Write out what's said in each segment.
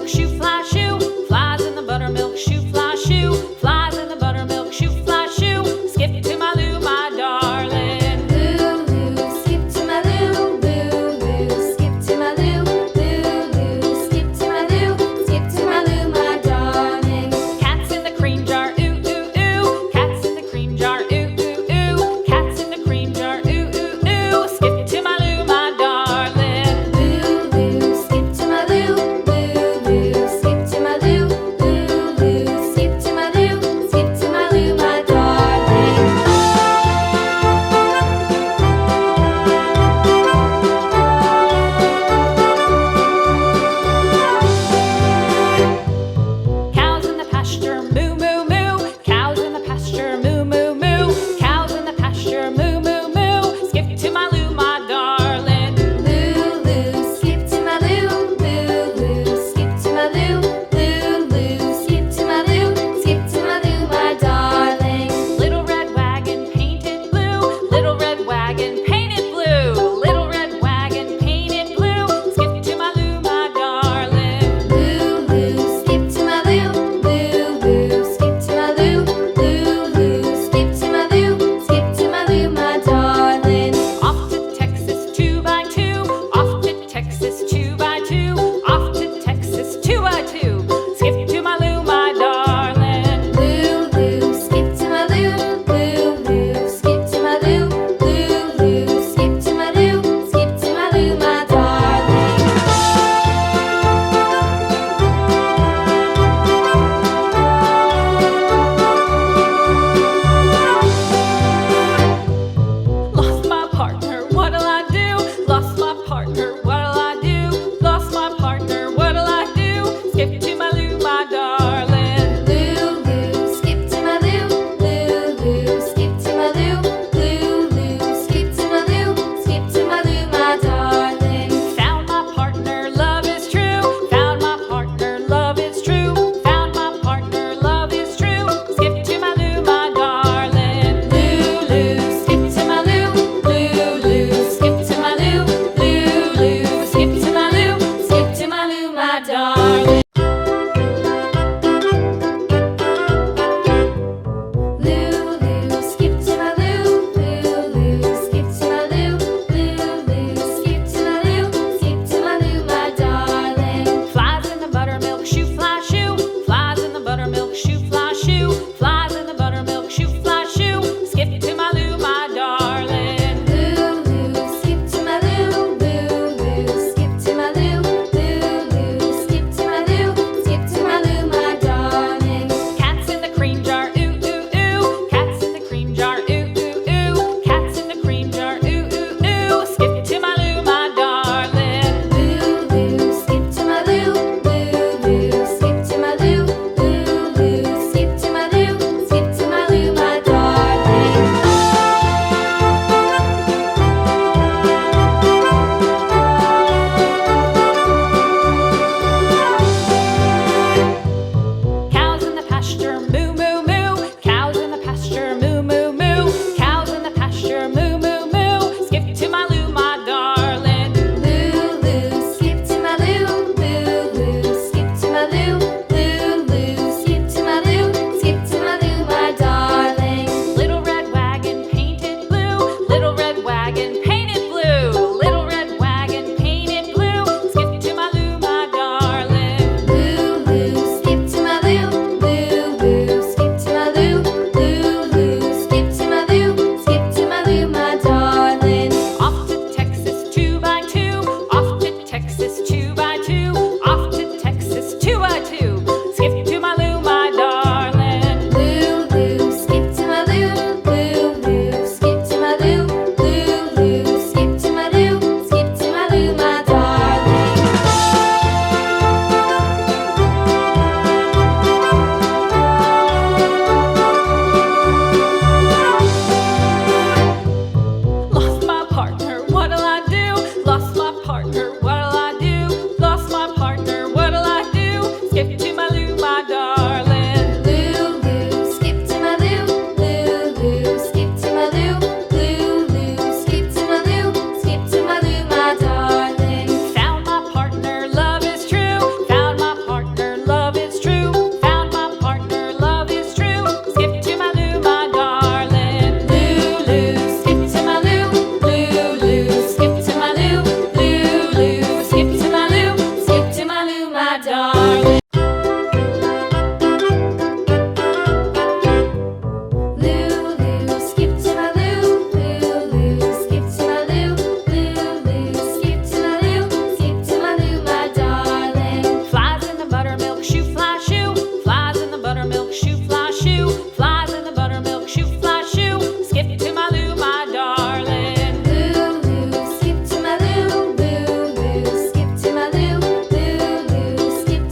buttermilk shoe fly shoe. Flies in the buttermilk shoe fly shoe. Flies in the buttermilk shoe fly shoe. Skip to my Lou, my darling. Lou, skip to my Lou, Lou, skip to my Lou, Lou, skip to my Lou, skip to my Lou, my darling. Cats in the cream jar, ooh, ooh, ooh. Cats in the cream jar, ooh, ooh, ooh. Cats in the cream jar, ooh, ooh, ooh. Skip to my Lou, my darling. Lou, skip to my Lou, Lou, skip to my Lou, Lou, skip to my Lou, skip to my Lou, my darling. Cows in the pasture, moo, moo, moo. Cows in the pasture, moo, moo, moo. Cows in the pasture, moo, moo, moo. Skip to my Lou, my darling. Lou, skip to my Lou, Lou, skip to my Lou, Lou, skip to my Lou, skip to my Lou, my darling. Little red wagon painted blue. Little red wagon painted blue. Little red wagon painted blue. Skip to my Lou, my darling. Lou, skip to my Lou, Lou, skip to my Lou, Lou, skip to my Lou, skip to my Lou, my darling. Off to Texas 2x2. Off to Texas 2x2. Off to Texas 2x2. Skip to my Lou, my darling. Lou, skip to my Lou, Lou, skip to my Lou, Lou, skip to my Lou, skip to my Lou, my darling. Lost my partner, what'll I do? Lost my partner, what'll I do? Lost my partner, what'll I do? Skip to my Lou, my darling. Lou, skip to my Lou, Lou, skip to my Lou, Lou, skip to my Lou, skip to my Lou, my darling. Found my partner, love is true. Found my partner, love is true. Found my partner, love is true. Skip to my Lou, my darling. Lou, skip to my Lou, Lou, skip to my Lou, Lou, skip to my Lou, skip to my Lou, my darling. Lou, skip to my Lou, skip to my Lou, skip to my Lou, skip to my Lou, my darling. Flies in the buttermilk shoe fly shoe. Flies in the buttermilk shoe fly shoe. Flies in the buttermilk shoe fly shoe. Skip to my Lou, my darling. Lou, skip to my Lou, skip to my Lou, skip to my Lou, my darling. Lulu, skip to my loo. Lulu, skip to my loo. Lulu, skip to my loo. Skip to my loo, my darling. Flies in the buttermilk shoe, fly shoe. Flies in the buttermilk shoe, fly shoe. Flies in the buttermilk shoe, fly shoe. Skip to my loo, my darling. Lulu, skip to my loo. Lulu, skip to my loo. Lulu, skip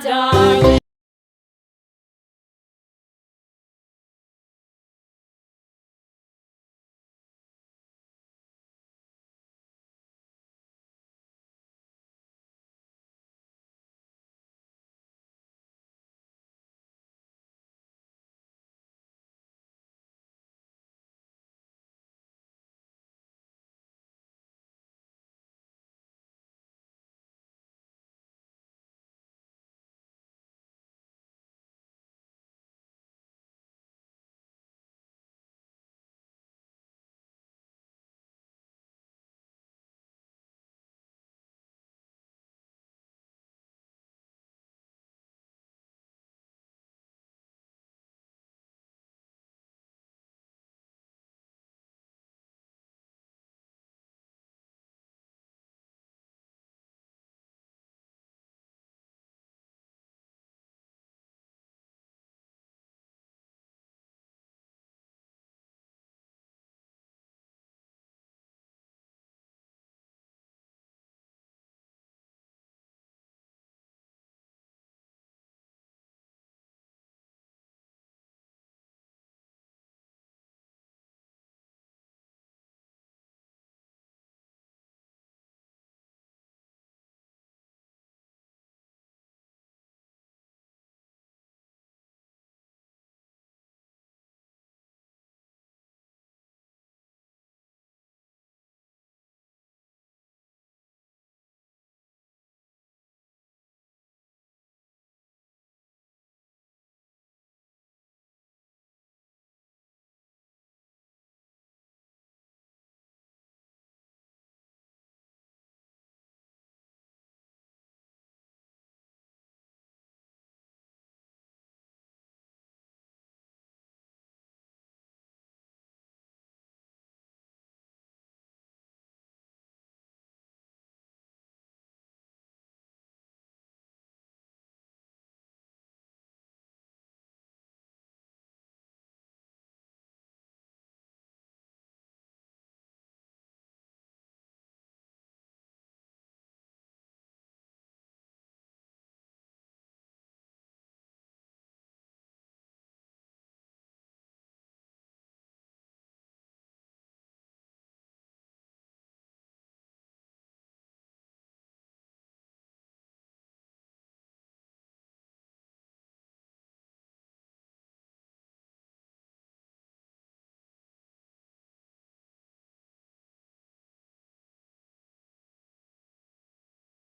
darling.